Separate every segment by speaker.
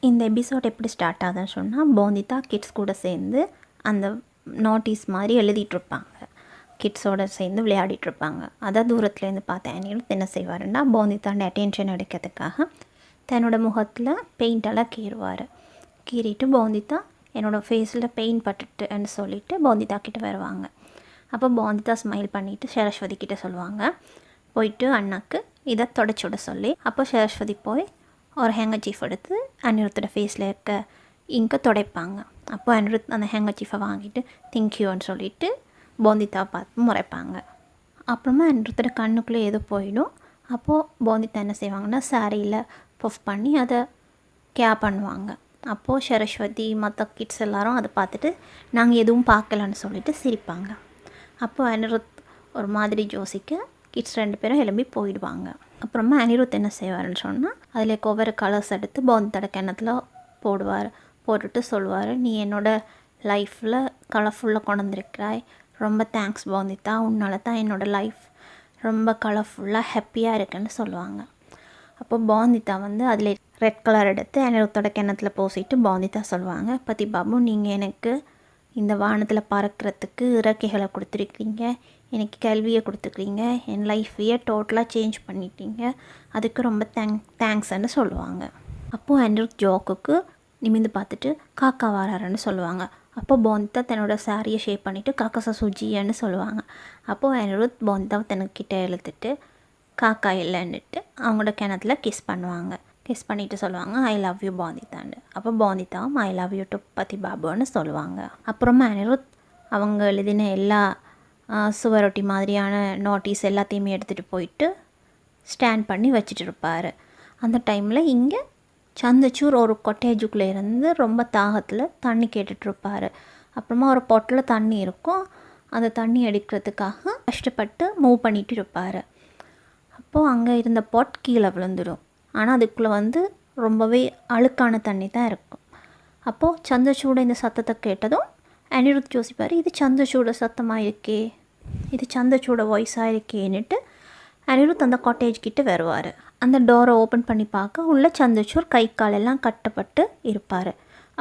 Speaker 1: இந்த எபிசோட் எப்படி ஸ்டார்ட் ஆகுதுன்னு சொன்னால், போந்திதா கிட்ஸ் கூட சேர்ந்து அந்த நோட்டீஸ் மாதிரி எழுதிட்டுருப்பாங்க. கிட்ஸோடு சேர்ந்து விளையாடிட்டுருப்பாங்க. அதை தூரத்துலேருந்து பார்த்த அனிருத் என்ன செய்வாருன்னா, போந்திதாண்ட அட்டென்ஷன் எடுக்கிறதுக்காக தன்னோட முகத்தில் பெயிண்டெல்லாம் கீறுவார். கீறிட்டு போந்திதா என்னோடய ஃபேஸில் பெயிண்ட் பட்டுட்டுன்னு சொல்லிவிட்டு போந்திதா கிட்டே வருவாங்க. அப்போ போந்திதா ஸ்மைல் பண்ணிவிட்டு சரஸ்வதி கிட்டே சொல்லுவாங்க, போயிட்டு அண்ணாக்கு இதை தொடச்சி விட சொல்லி. அப்போ சரஸ்வதி போய் ஒரு ஹேங்கர்சீஃப் எடுத்து அனிருத்தோட ஃபேஸில் இருக்க இங்கே துடைப்பாங்க. அப்போ அனிருத் அந்த ஹேங்கர்சீஃபை வாங்கிட்டு தேங்க்யூன்னு சொல்லிவிட்டு போந்திதாவை பார்த்து முறைப்பாங்க. அப்புறமா அனிருத்தோட கண்ணுக்குள்ளே ஏதோ போயிடும். அப்போது போந்திதா என்ன செய்வாங்கன்னா, சாரியில் பஃப் பண்ணி அதை பண்ணுவாங்க. அப்போது சரஸ்வதி மற்ற கிட்ஸ் எல்லோரும் அதை பார்த்துட்டு நாங்கள் எதுவும் பார்க்கலன்னு சொல்லிட்டு சிரிப்பாங்க. அப்போ அனிருத் ஒரு மாதிரி யோசிக்க கிட்ஸ் 2 பேரும் எழும்பி போயிடுவாங்க. அப்புறமா அனிருத் என்ன செய்வார்னு சொன்னால், அதில் ஒவ்வொரு கலர்ஸ் எடுத்து போந்திதோட கிணத்துல போட்டுட்டு சொல்லுவார், நீ என்னோடய லைஃப்பில் கலர்ஃபுல்லாக கொண்டு வந்திருக்கிறாய், ரொம்ப தேங்க்ஸ் போந்திதா, உன்னால் தான் என்னோடய லைஃப் ரொம்ப கலர்ஃபுல்லாக ஹாப்பியாக இருக்குன்னு சொல்லுவாங்க. அப்போ போந்திதா அதில் ரெட் கலர் எடுத்து அனிருத்தோட கிணத்துல பூசிட்டு போந்திதா சொல்லுவாங்க, பத்தி பாபு, நீங்கள் எனக்கு இந்த வானத்தில் பறக்கிறதுக்கு இறக்கைகளை கொடுத்துருக்கீங்க, எனக்கு கல்வியை கொடுத்துருக்கீங்க, என் லைஃப்பையே டோட்டலாக சேஞ்ச் பண்ணிட்டீங்க, அதுக்கு ரொம்ப தேங்க்ஸ்ன்னு சொல்லுவாங்க. அப்போது அனிருத் ஜோக்குக்கு நிமிந்து பார்த்துட்டு காக்கா வராருன்னு சொல்லுவாங்க. அப்போ போந்திதா தன்னோட சாரியை ஷேப் பண்ணிவிட்டு காக்கா சுஜின்னு சொல்லுவாங்க. அப்போது அனிருத் போந்திதாவை தனக்கிட்ட இழுத்துட்டு காக்கா இல்லைன்னுட்டு அவங்களோட கிணத்துல கிஸ் பண்ணுவாங்க. கிஸ் பண்ணிவிட்டு சொல்லுவாங்க, ஐ லவ் யூ போந்திதான்னு. அப்போ போந்திதாவும் ஐ லவ் யூ டு பத்தி பாபுன்னு சொல்லுவாங்க. அப்புறமா அனிருத் அவங்க எழுதின எல்லா சுவரொட்டி மாதிரியான நோட்டீஸ் எல்லாத்தையுமே எடுத்துகிட்டு போயிட்டு ஸ்டாண்ட் பண்ணி வச்சுட்டு இருப்பார். அந்த டைமில் இங்கே சந்தச்சூர் ஒரு கொட்டேஜுக்குள்ளே இருந்து ரொம்ப தாகத்தில் தண்ணி கேட்டுட்ருப்பார். அப்புறமா ஒரு பொட்டில் தண்ணி இருக்கும், அந்த தண்ணி எடுக்கிறதுக்காக கஷ்டப்பட்டு மூவ் பண்ணிகிட்டு இருப்பார். அப்போது அங்கே இருந்த பொட் கீழே விழுந்துடும். ஆனால் அதுக்குள்ளே ரொம்பவே அழுக்கான தண்ணி தான் இருக்கும். அப்போது சந்திரசூட இந்த சத்தத்தை கேட்டதும் அனிருத் யோசிப்பார், இது சந்திரசூட சத்தமாக இருக்கே, இது சந்திரசூட வாய்ஸாக இருக்கேன்னுட்டு அனிருத் அந்த காட்டேஜ் கிட்டே வருவார். அந்த டோரை ஓப்பன் பண்ணி பார்க்க உள்ள சந்திரசூர் கை காலெல்லாம் கட்டப்பட்டு இருப்பார்.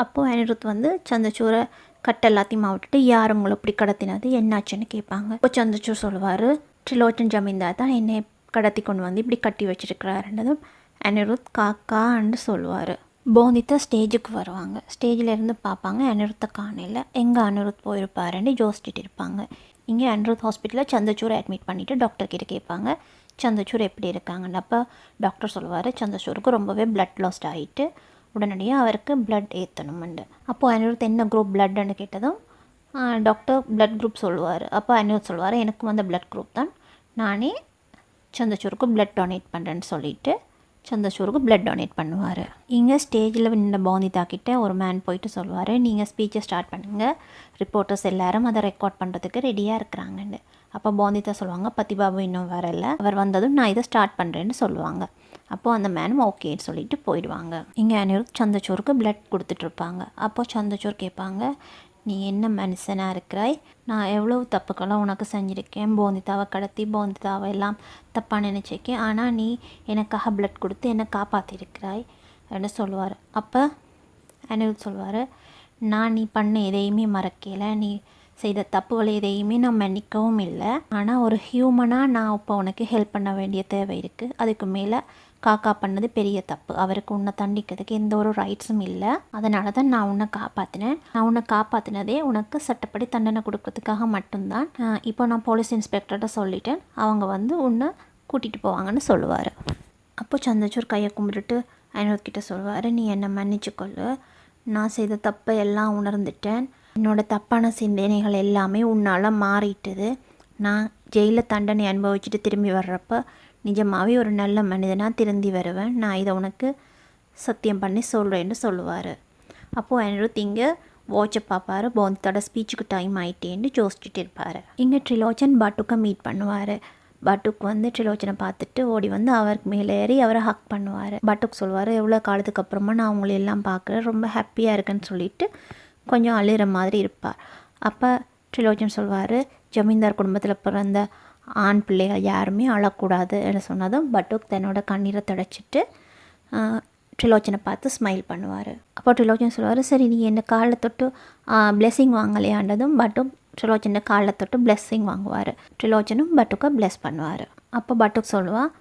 Speaker 1: அப்போது அனிருத் சந்திரசூரை கட்டை எல்லாத்தையும் விட்டுட்டு, யார் உங்களை இப்படி கடத்தினது, என்னாச்சுன்னு கேட்பாங்க. இப்போ சந்திரசூர் சொல்லுவார், ட்ரிலோச்சன் ஜமீன்தார் தான் என்னை கடத்தி கொண்டு இப்படி கட்டி வச்சுருக்கிறாருன்றதும் அனிருத் காக்கான்னு சொல்லுவார். போந்திதா ஸ்டேஜுக்கு வருவாங்க. ஸ்டேஜில் இருந்து பார்ப்பாங்க, அனிருத்தை காணையில், எங்கே அனிருத் போயிருப்பாருன்னு யோசிச்சுட்டு இருப்பாங்க. இங்கே அனிருத் ஹாஸ்பிட்டலில் சந்திரசூரை அட்மிட் பண்ணிவிட்டு டாக்டர்கிட்ட கேட்பாங்க, சந்திரசூர் எப்படி இருக்காங்கன்னு. அப்போ டாக்டர் சொல்லுவார், சந்திரசூருக்கு ரொம்பவே பிளட் லாஸ்ட் ஆகிட்டு உடனடியாக அவருக்கு பிளட் ஏற்றணுமெண்டு. அப்போது அனிருத் என்ன குரூப் பிளட்டுன்னு கேட்டதும் டாக்டர் பிளட் குரூப் சொல்லுவார். அப்போ அனிருத் சொல்லுவார், எனக்கு பிளட் குரூப் தான், நானே சந்திரசூருக்கு பிளட் டொனேட் பண்ணுறேன்னு சொல்லிவிட்டு சந்திரசூருக்கு பிளட் டொனேட் பண்ணுவார். இங்கே ஸ்டேஜில் நின்ற போந்திதா கிட்டே ஒரு மேன் போயிட்டு சொல்லுவார், நீங்கள் ஸ்பீச்சை ஸ்டார்ட் பண்ணுங்கள், ரிப்போர்ட்டர்ஸ் எல்லோரும் அதை ரெக்கார்ட் பண்ணுறதுக்கு ரெடியாக இருக்கிறாங்கன்னு. அப்போ போந்திதா சொல்லுவாங்க, பத்தி பாபு இன்னும் வரல, அவர் வந்ததும் நான் இதை ஸ்டார்ட் பண்ணுறேன்னு சொல்லுவாங்க. அப்போது அந்த மேனும் ஓகேன்னு சொல்லிட்டு போயிடுவாங்க. இங்கே அனிருத் சந்திரசூருக்கு பிளட் கொடுத்துட்ருப்பாங்க. அப்போது சந்திரசூர் கேட்பாங்க, நீ என்ன மனுஷனாக இருக்கிறாய், நான் எவ்வளோ தப்புக்கெல்லாம் உனக்கு செஞ்சுருக்கேன், போந்திதாவை கடத்தி போந்திதாவை எல்லாம் தப்பாக நினச்சிருக்கேன், ஆனால் நீ எனக்காக பிளட் கொடுத்து என்னை காப்பாற்றிருக்கிறாய் அப்படின்னு சொல்லுவார். அப்போ அனிருத் சொல்லுவார், நான் நீ பண்ண எதையுமே மறக்கலை, நீ செய்த தப்புகளை எதையுமே நான் மன்னிக்கவும் இல்லை, ஆனால் ஒரு ஹியூமனாக நான் இப்போ உனக்கு ஹெல்ப் பண்ண வேண்டிய தேவை இருக்குது, அதுக்கு மேலே காக்கா பண்ணது பெரிய தப்பு, அவருக்கு உன்னை தண்டிக்கிறதுக்கு எந்த ஒரு ரைட்ஸும் இல்லை, அதனால தான் நான் உன்னை காப்பாற்றினேன், நான் உன்னை காப்பாற்றினதே உனக்கு சட்டப்படி தண்டனை கொடுக்கறதுக்காக மட்டும்தான், இப்போ நான் போலீஸ் இன்ஸ்பெக்டர்கிட்ட சொல்லிட்டேன், அவங்க உன்னை கூட்டிகிட்டு போவாங்கன்னு சொல்லுவார். அப்போ சந்திரசூர் கையை கும்பிட்டுட்டு அனிருத்கிட்ட சொல்லுவார், நீ என்னை மன்னிச்சுக்கொள்ளு, நான் செய்த தப்பை எல்லாம் உணர்ந்துட்டேன், என்னோடய தப்பான சிந்தனைகள் எல்லாமே உன்னால் மாறிட்டுது, நான் ஜெயிலில் தண்டனை அனுபவிச்சுட்டு திரும்பி வர்றப்போ நிஜமாகவே ஒரு நல்ல மனிதனாக திருந்தி வருவேன், நான் இதை உனக்கு சத்தியம் பண்ணி சொல்கிறேன்னு சொல்லுவார். அப்போது அனிருத் இங்கே வாட்சை பார்ப்பார், போந்திதாவோட ஸ்பீச்சுக்கு டைம் ஆகிட்டேன்னு யோசிச்சுட்டு இருப்பார். இங்கே ட்ரிலோச்சன் பட்டுக்கை மீட் பண்ணுவார். பட்டுக்கு ட்ரிலோச்சனை பார்த்துட்டு ஓடி அவருக்கு மேலே ஏறி அவரை ஹக் பண்ணுவார். பட்டுக்கு சொல்லுவார், எவ்வளோ காலத்துக்கு அப்புறமா நான் அவங்கள எல்லாம் பார்க்குறேன், ரொம்ப ஹாப்பியாக இருக்குன்னு சொல்லிட்டு கொஞ்சம் அழுகிற மாதிரி இருப்பார். அப்போ ட்ரிலோச்சன் சொல்வார், ஜமீன்தார் குடும்பத்தில் பிறந்த ஆண் பிள்ளைகள் யாருமே அழக்கூடாதுன்னு சொன்னதும் பட்டுக் தன்னோட கண்ணீரை தொடச்சிட்டு ட்ரிலோச்சனை பார்த்து ஸ்மைல் பண்ணுவார். அப்போ ட்ரிலோச்சன் சொல்லுவார், சரி நீ என்ன காலில் தொட்டு பிளெஸ்ஸிங் வாங்கலையாண்டதும் பட்டுக் ட்ரிலோச்சனை காலில் தொட்டு பிளெஸ்ஸிங் வாங்குவார். ட்ரிலோச்சனும் பட்டுக்கை பிளெஸ் பண்ணுவார். அப்போ பட்டுக் சொல்லுவாள்,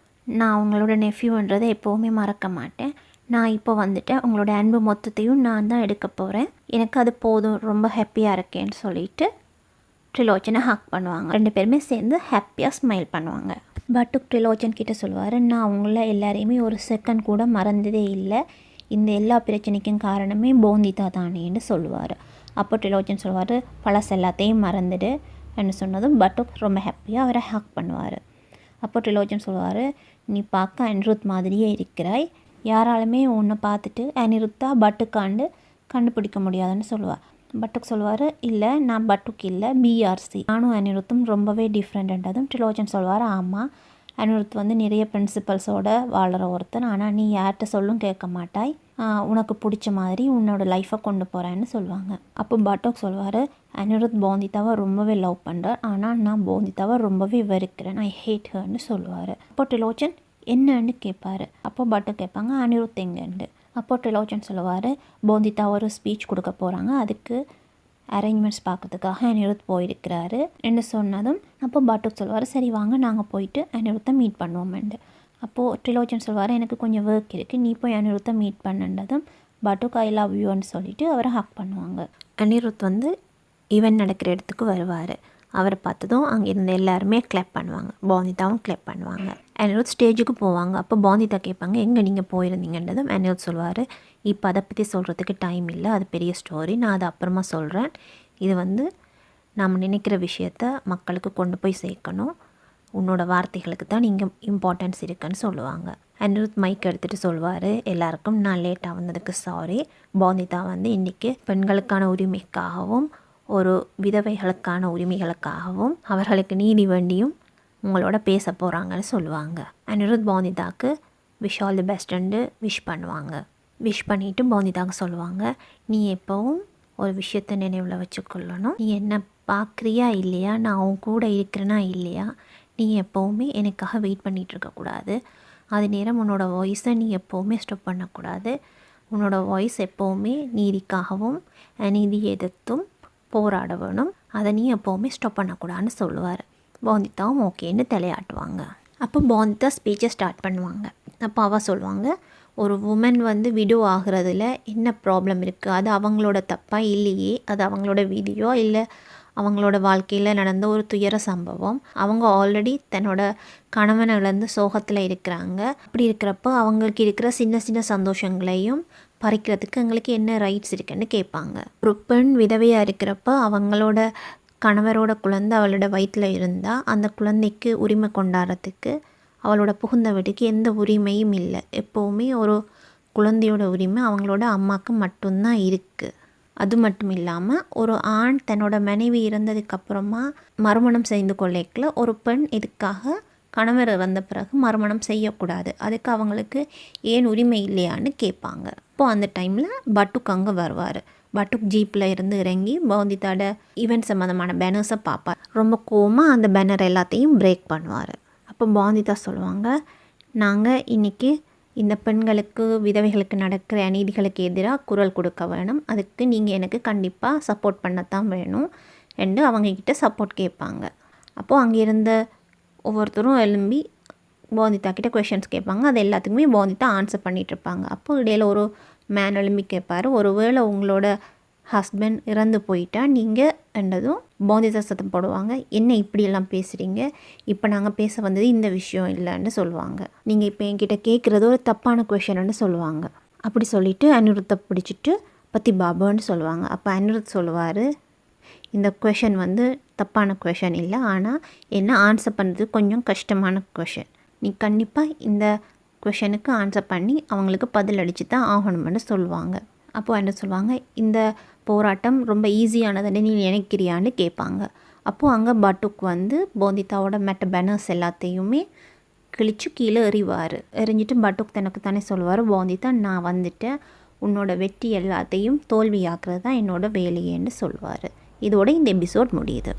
Speaker 1: நான் உங்களோட நெஃப்யூன்றதை எப்போவுமே மறக்க மாட்டேன். நான் இப்போ வந்துட்டேன், உங்களோட அன்பு மொத்தத்தையும் நான் தான் எடுக்க போகிறேன், எனக்கு அது போதும், ரொம்ப ஹாப்பியாக இருக்கேன்னு சொல்லிட்டு ட்ரிலோச்சனை ஹக் பண்ணுவாங்க. 2 பேருமே சேர்ந்து ஹாப்பியாக ஸ்மைல் பண்ணுவாங்க. பட்டுக் ட்ரிலோச்சன் கிட்டே சொல்லுவார், நான் உங்களை எல்லாரையுமே ஒரு செகண்ட் கூட மறந்ததே இல்லை, இந்த எல்லா பிரச்சனைக்கும் காரணமே போந்திதா தானேன்னு சொல்லுவார். அப்போ ட்ரிலோச்சன் சொல்லுவார், பழசு எல்லாத்தையும் மறந்துடு என்று சொன்னதும் பட்டுக் ரொம்ப ஹாப்பியாக அவரை ஹக் பண்ணுவார். அப்போ ட்ரிலோச்சன் சொல்லுவார், நீ பார்க்க அனிருத் மாதிரியே இருக்கிறாய், யாராலுமே உன்னை பார்த்துட்டு அனிருத்தா பட்டுக்காண்டு கண்டுபிடிக்க முடியாதுன்னு சொல்லுவாள். பட்டுக் சொல்லுவார், இல்லை நான் பட்டுக் இல்லை, பிஆர்சி, நானும் அனிருத்தும் ரொம்பவே டிஃப்ரெண்ட்ன்றதும் ட்ரிலோச்சன் சொல்லுவார், ஆமாம் அனிருத் வந்து நிறைய பிரின்சிபல்ஸோடு வாழ்கிற ஒருத்தன், ஆனால் நீ யார்கிட்ட சொல்லும் கேட்க மாட்டாய், உனக்கு பிடிச்ச மாதிரி உன்னோட லைஃப்பை கொண்டு போகிறேன்னு சொல்லுவாங்க. அப்போ பட்டுக் சொல்லுவார், அனிருத் போந்திதாவை ரொம்பவே லவ் பண்ணுறார், ஆனால் நான் போந்திதாவை ரொம்பவே வெறுக்கிறேன், ஐ ஹேட் ஹர்ன்னு சொல்லுவார். அப்போ ட்ரிலோச்சன் என்னன்னு கேட்பார். அப்போ பட்டுக் கேட்பாங்க, அனிருத் எங்கேண்டு. அப்போ ட்ரிலோச்சன் சொல்லுவார், போந்திதா ஒரு ஸ்பீச் கொடுக்க போகிறாங்க, அதுக்கு அரேஞ்ச்மெண்ட்ஸ் பார்க்கறதுக்காக அனிருத் போயிருக்கிறாரு என்று சொன்னதும் அப்போ பட்டுக் சொல்லுவார், சரி வாங்க நாங்கள் போயிட்டு அனிருத்தை மீட் பண்ணுவோம்ண்டு. அப்போது ட்ரிலோச்சன் சொல்லுவார், எனக்கு கொஞ்சம் ஒர்க் இருக்குது, நீ போய் அனிருத்தை மீட் பண்ணுன்றதும் பட்டுக் ஐ லவ் யூன்னு சொல்லிவிட்டு அவரை ஹக் பண்ணுவாங்க. அனிருத் வந்து ஈவெண்ட் நடக்கிற இடத்துக்கு வருவார். அவரை பார்த்ததும் அங்கே இருந்த எல்லாருமே கிளாப் பண்ணுவாங்க, போந்திதாவும் கிளாப் பண்ணுவாங்க. அனிருத் ஸ்டேஜுக்கு போவாங்க. அப்போ போந்திதா கேட்பாங்க, எங்கே நீங்கள் போயிருந்தீங்கன்றதும் அனிருத் சொல்லுவார், இப்போ அதை பற்றி சொல்கிறதுக்கு டைம் இல்லை, அது பெரிய ஸ்டோரி, நான் அதை அப்புறமா சொல்கிறேன், இது வந்து நாம் நினைக்கிற விஷயத்த மக்களுக்கு கொண்டு போய் சேர்க்கணும், உன்னோட வார்த்தைகளுக்கு தான் நீங்கள் இம்பார்ட்டன்ஸ் இருக்குன்னு சொல்லுவாங்க. அனிருத் மைக் எடுத்துகிட்டு சொல்லுவார், எல்லாருக்கும் நான் லேட்டாக வந்ததுக்கு சாரி, போந்திதா வந்து இன்றைக்கி பெண்களுக்கான உரிமைக்காகவும் ஒரு விதவைகளுக்கான உரிமைகளுக்காகவும் அவர்களுக்கு நீதி வேண்டியும் உங்களோட பேச போகிறாங்கன்னு சொல்லுவாங்க. அனிருத் போந்திதாக்கு விஷ் ஆல் தி பெஸ்ட்டுன்னு விஷ் பண்ணுவாங்க. விஷ் பண்ணிவிட்டு போந்திதாக்கு சொல்லுவாங்க, நீ எப்போவும் ஒரு விஷயத்தை நினைவில் வச்சுக்கொள்ளணும், நீ என்ன பார்க்குறியா இல்லையா, நான் உன் கூட இருக்கிறேனா இல்லையா, நீ எப்போவுமே எனக்காக வெயிட் பண்ணிகிட்ருக்கக்கூடாது, அது நேரம் உன்னோட வாய்ஸை நீ எப்போவுமே ஸ்டாப் பண்ணக்கூடாது, உன்னோட வாய்ஸ் எப்போவுமே நீதிக்காகவும் அநீதி எதிர்த்தும் போராட வேணும், அதை நீ எப்போவுமே ஸ்டாப் பண்ணக்கூடாதுன்னு சொல்லுவார். போந்திதாவும் ஓகேன்னு தலையாட்டுவாங்க. அப்போ போந்திதா ஸ்பீச்சை ஸ்டார்ட் பண்ணுவாங்க. அப்போ அவள் சொல்லுவாங்க, ஒரு உமன் வந்து விடோ ஆகிறதுல என்ன ப்ராப்ளம் இருக்குது, அது அவங்களோட தப்பாக இல்லையே, அது அவங்களோட விதியோ இல்லை அவங்களோட வாழ்க்கையில் நடந்த ஒரு துயர சம்பவம், அவங்க ஆல்ரெடி தன்னோட கணவனை இழந்து சோகத்தில் இருக்கிறாங்க, அப்படி இருக்கிறப்போ அவங்களுக்கு இருக்கிற சின்ன சின்ன சந்தோஷங்களையும் பறிக்கிறதுக்கு எங்களுக்கு என்ன ரைட்ஸ் இருக்குன்னு கேட்பாங்க. ஒரு பெண் விதவையாக இருக்கிறப்ப அவங்களோட கணவரோட குழந்தை அவளோட வயிற்றில் இருந்தால் அந்த குழந்தைக்கு உரிமை கொண்டாடுறதுக்கு அவளோட புகுந்த வீட்டுக்கு எந்த உரிமையும் இல்லை, எப்போவுமே ஒரு குழந்தையோட உரிமை அவங்களோட அம்மாவுக்கு மட்டும்தான் இருக்குது. அது மட்டும் இல்லாமல் ஒரு ஆண் தன்னோட மனைவி இறந்ததுக்கப்புறமா மறுமணம் செய்து கொள்ளைக்குள்ள ஒரு பெண் இதுக்காக கணவர் இறந்த பிறகு மறுமணம் செய்யக்கூடாது, அதுக்கு அவங்களுக்கு ஏன் உரிமை இல்லையான்னு கேட்பாங்க. அப்போது அந்த டைமில் பட்டுக் அங்கே வருவார். பட்டுக் ஜீப்பில் இருந்து இறங்கி போந்திதாட ஈவெண்ட் சம்மந்தமான பேனர்ஸை பார்ப்பார். ரொம்ப கோவமாக அந்த பேனர் எல்லாத்தையும் பிரேக் பண்ணுவார். அப்போ போந்திதா சொல்லுவாங்க, நாங்கள் இன்றைக்கி இந்த பெண்களுக்கு விதவைகளுக்கு நடக்கிற அநீதிகளுக்கு எதிராக குரல் கொடுக்க வேணும், அதுக்கு நீங்கள் எனக்கு கண்டிப்பாக சப்போர்ட் பண்ணத்தான் வேணும் என்று அவங்கக்கிட்ட சப்போர்ட் கேட்பாங்க. அப்போது அங்கே இருந்த ஒவ்வொருத்தரும் எழும்பி போந்திதா கிட்ட கொஷின்ஸ் கேட்பாங்க, அது எல்லாத்துக்குமே போந்திதா ஆன்சர் பண்ணிகிட்ருப்பாங்க. அப்போது இடையில் ஒரு மேன் எழும்பி கேட்பார், ஒருவேளை உங்களோட ஹஸ்பண்ட் இறந்து போயிட்டா நீங்கள் என்றதும் போந்திதா சத்தம் போடுவாங்க, என்ன இப்படியெல்லாம் பேசுகிறீங்க, இப்போ நாங்கள் பேச வந்தது இந்த விஷயம் இல்லைன்னு சொல்லுவாங்க, நீங்கள் இப்போ என்கிட்ட கேட்குறது ஒரு தப்பான கொஷின்னு சொல்லுவாங்க. அப்படி சொல்லிவிட்டு அனிருத்தை பிடிச்சிட்டு பத்தி பாபான்னு சொல்லுவாங்க. அப்போ அனிருத் சொல்லுவார், இந்த கொஷின் வந்து தப்பான கொஷின் இல்லை, ஆனால் என்ன ஆன்சர் பண்ணுறது கொஞ்சம் கஷ்டமான கொஷின், நீ கண்டிப்பாக இந்த கொஷனுக்கு ஆன்சர் பண்ணி அவங்களுக்கு பதில் அடித்து தான் ஆகணும்னு சொல்லுவாங்க. அப்போது என்ன சொல்லுவாங்க, இந்த போராட்டம் ரொம்ப ஈஸியானதுன்னு நீ நினைக்கிறியான்னு கேட்பாங்க. அப்போது அங்கே பட்டுக் வந்து போந்திதாவோட மெட்ட பேனர்ஸ் எல்லாத்தையுமே கிழிச்சு கீழே எறிஞ்சிட்டு பட்டுக் தனக்கு தானே சொல்லுவார், போந்திதா நான் வந்துட்டேன், உன்னோட வெற்றி எல்லாத்தையும் தோல்வியாக்குறது தான் என்னோட வேலையேன்னு சொல்லுவார். இதோட இந்த எபிசோட் முடியுது.